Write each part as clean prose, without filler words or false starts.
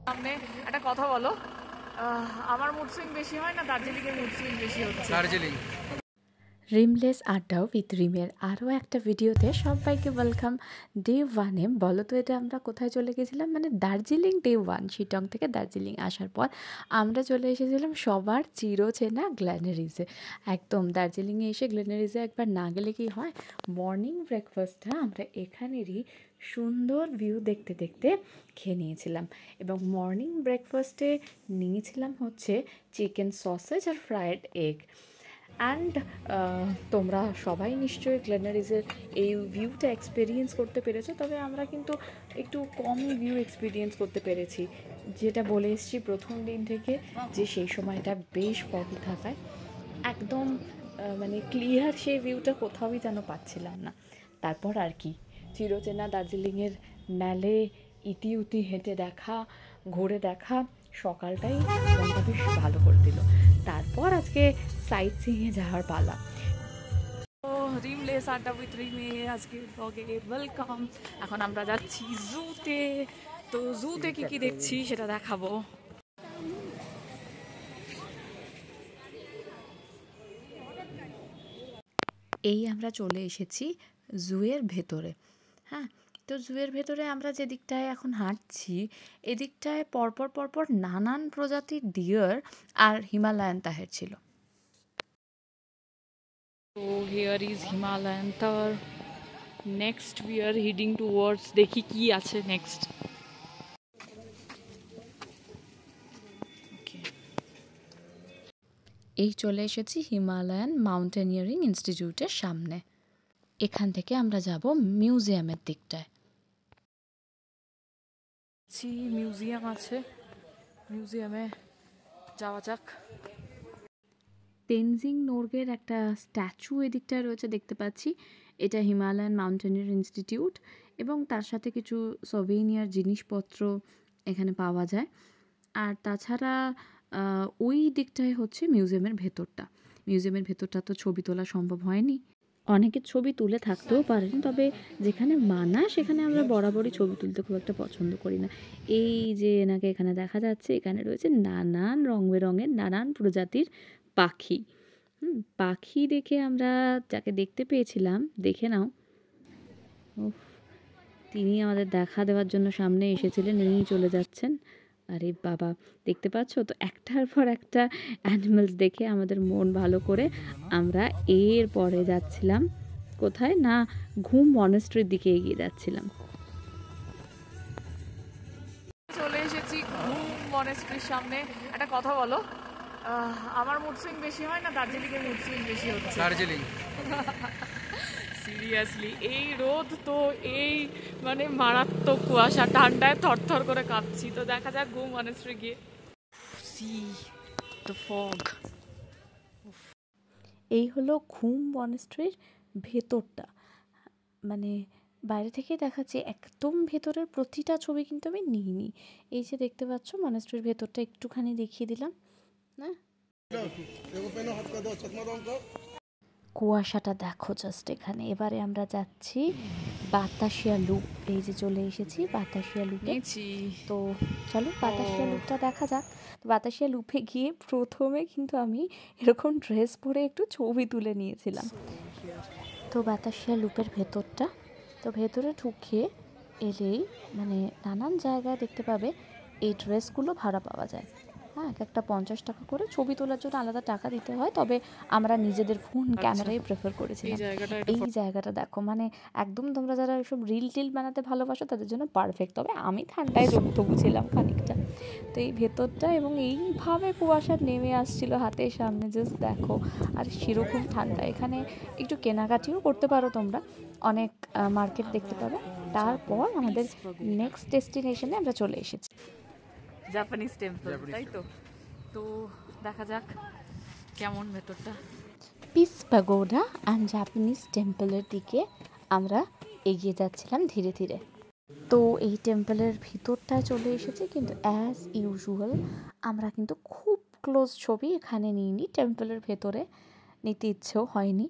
সামনে একটা কথা বলো, আমার মুড সুইং বেশি হয় না দার্জিলিংয়ের মুড সুইং বেশি হচ্ছে? দার্জিলিং। রিমলেস আড্ডা উইথ রিমের আরও একটা ভিডিওতে সবাইকে ওয়েলকাম। ডে 1-এ বলো তো এটা আমরা কোথায় চলে গেছিলাম, মানে দার্জিলিং ডে 1 শিটং থেকে দার্জিলিং আসার পর আমরা চলে এসেছিলাম সবার চিরচেনা গ্ল্যানারিজে। একদম দার্জিলিংয়ে এসে গ্ল্যানারিজে একবার না গেলে কি হয়, মর্নিং ব্রেকফাস্টটা আমরা এখানেরই সুন্দর ভিউ দেখতে দেখতে খেয়ে নিয়েছিলাম। এবং মর্নিং ব্রেকফাস্টে নিয়েছিলাম হচ্ছে চিকেন সসেজ আর ফ্রায়েড এগ। অ্যান্ড তোমরা সবাই নিশ্চয়ই গ্ল্যানারিজের এই ভিউটা এক্সপিরিয়েন্স করতে পেরেছো, তবে আমরা কিন্তু একটু কমই ভিউ এক্সপিরিয়েন্স করতে পেরেছি। যেটা বলে এসেছি প্রথম দিন থেকে, যে সেই সময়টা বেশ ফগি থাকায় একদম মানে ক্লিয়ার সেই ভিউটা কোথাওই যেন পাচ্ছিলাম না। তারপর আর কি, চিরচেনা দার্জিলিংয়ের ম্যালে ইতিউতি হেঁটে দেখা, ঘুরে দেখা সকালটাই মনটা বেশ ভালো করে দিল। তারপর আজকে সাইট সিইংয়ে যাওয়ার পালা। ও রিমলেস আড্ডা উইথ রিমে আজকে ব্লগে ওয়েলকাম। এখন আমরা যাচ্ছি জুতে। তো জুতে কি কি দেখছি সেটা দেখাবো। এই আমরা চলে এসেছি জুয়ের ভেতরে। হ্যাঁ, তো জুয়ের ভেতরে আমরা যে দিকটায় এখন হাঁটছি, এদিকটায় পরপর পরপর নানান প্রজাতির ডিয়ার আর হিমালয়ান তাহের ছিল। তো হিয়ার ইজ হিমালয়ান তার। Next we are hiding towards, দেখি কি আছে নেক্সট। এই চলে এসেছি হিমালয়ান মাউন্টেনিয়ারিং ইনস্টিটিউটের সামনে। এখান থেকে আমরা যাব মিউজিয়ামের দিকটায়। মিউজিয়াম আছে, মিউজিয়ামে যাওয়া যাক। তেনজিং নোরগের একটা স্ট্যাচু এদিকটায় রয়েছে দেখতে পাচ্ছি। এটা হিমালয়ান মাউন্টেনিয়ার ইনস্টিটিউট, এবং তার সাথে কিছু সভেনিয়ার জিনিসপত্র এখানে পাওয়া যায়। আর তাছাড়া ওই দিকটায় হচ্ছে মিউজিয়ামের ভেতরটা। মিউজিয়ামের ভেতরটা তো ছবি তোলা সম্ভব হয়নি, অনেকের ছবি তুলে থাকতেও পারেন, তবে যেখানে মানা সেখানে আমরা বরাবরই ছবি তুলতে খুব একটা পছন্দ করি না। এই যে এনাকে এখানে দেখা যাচ্ছে, এখানে রয়েছে নানান রং বেরঙের নানান প্রজাতির পাখি। পাখি দেখে আমরা যাকে দেখতে পেয়েছিলাম, দেখে নাও, উফ, তিনি আমাদের দেখা দেওয়ার জন্য সামনে এসেছিলেন, এই চলে যাচ্ছেন। আরে বাবা, দেখতে পাচ্ছ তো, একটার পর একটা অ্যানিমালস দেখে আমাদের মন ভালো করে আমরা এর পরে যাচ্ছিলাম কোথায় না, ঘুম মনেস্ট্রির দিকে এগিয়ে যাচ্ছিলাম। চলে এসেছি ঘুম মনেস্ট্রির সামনে। একটা কথা বলো, আমার মুড সুইং বেশি হয় না দার্জিলিংয়ের মুড সুইং বেশি হচ্ছে? দার্জিলিং। সিরিয়াসলি এই রোদ তো, এই মানে মারাত্মক কুয়াশা, ঠান্ডায় থরথর করে কাঁপছি। তো দেখা যাক ঘুম মনেস্ট্রি গিয়ে। C the fog. এই হলো ঘুম মনেস্ট্রির ভেতরটা, মানে বাইরে থেকে দেখাচ্ছে, একদম ভেতরের প্রতিটা ছবি কিন্তু আমি নিইনি। এই যে দেখতে পাচ্ছ মনেস্ট্রির ভেতরটা একটুখানি দেখিয়ে দিলাম না। কুয়াশাটা দেখো জাস্ট এখানে। এবারে আমরা যাচ্ছি বাতাসিয়া লুপ। এই যে চলে এসেছি বাতাসিয়া লুপে। তো চলো বাতাসিয়া লুপটা দেখা যাক। তো বাতাসিয়া লুপে গিয়ে প্রথমে কিন্তু আমি এরকম ড্রেস পরে একটু ছবি তুলে নিয়েছিলাম। তো বাতাসিয়া লুপের ভেতরটা, তো ভেতরে ঢুকে এলেই মানে নানান জায়গায় দেখতে পাবে এই ড্রেসগুলো ভাড়া পাওয়া যায়। হ্যাঁ, এক একটা 50 টাকা করে। ছবি তোলার জন্য আলাদা টাকা দিতে হয়, তবে আমরা নিজেদের ফোন ক্যামেরাই প্রেফার করেছিলাম। এই জায়গাটা দেখো, মানে একদম তোমরা যারা এসব রিল টিল বানাতে ভালোবাসো তাদের জন্য পারফেক্ট। তবে আমি ঠান্ডায় তবু ছিলাম খানিকটা। তো এই ভেতরটা, এবং এইভাবে কুয়াশা নেমে আসছিল হাতের সামনে, জাস্ট দেখো। আর সেরকম ঠান্ডা, এখানে একটু কেনাকাটিও করতে পারো তোমরা, অনেক মার্কেট দেখতে পাবে। তারপর আমাদের নেক্সট ডেস্টিনেশনে আমরা চলে এসেছি, জাপানিজ টেম্পল, তাই তো? তো দেখা যাক কেমন ভেতরটা। পিস প্যাগোডা অ্যান্ড জাপানিজ টেম্পলের দিকে আমরা এগিয়ে যাচ্ছিলাম ধীরে ধীরে। তো এই টেম্পলের ভিতরটায় চলে এসেছি, কিন্তু অ্যাজ ইউজুয়াল আমরা কিন্তু খুব ক্লোজ ছবি এখানে নিইনি, টেম্পলের ভেতরে নিতে ইচ্ছেও হয়নি।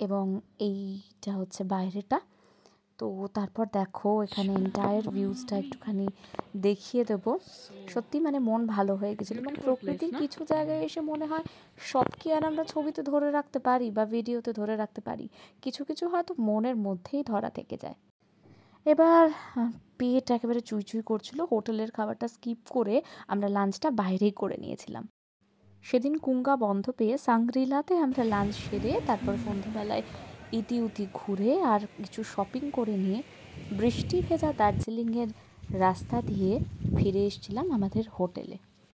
এবং এইটা হচ্ছে বাইরেটা। তো তারপর দেখো এখানে এন্টায়ার ভিউজটা একটুখানি দেখিয়ে দেবো। সত্যি মানে মন ভালো হয়ে গেছিলো, এবং প্রকৃতির কিছু জায়গায় এসে মনে হয় সব কি আর আমরা ছবিতে ধরে রাখতে পারি বা ভিডিওতে ধরে রাখতে পারি, কিছু কিছু হয়তো মনের মধ্যেই ধরা থেকে যায়। এবার পেট একেবারে চুই চুই করছিল, হোটেলের খাবারটা স্কিপ করে আমরা লাঞ্চটা বাইরেই করে নিয়েছিলাম। সেদিন কুঙ্গা বন্ধ পেয়ে সাংগ্রিলাতে আমরা লাঞ্চ সেরে তারপর সন্ধ্যাবেলায় ইতিউতি ঘুরে আর কিছু শপিং করে নিয়ে বৃষ্টি ভেজা দার্জিলিংয়ের রাস্তা দিয়ে ফিরে এসেছিলাম আমাদের হোটেলে।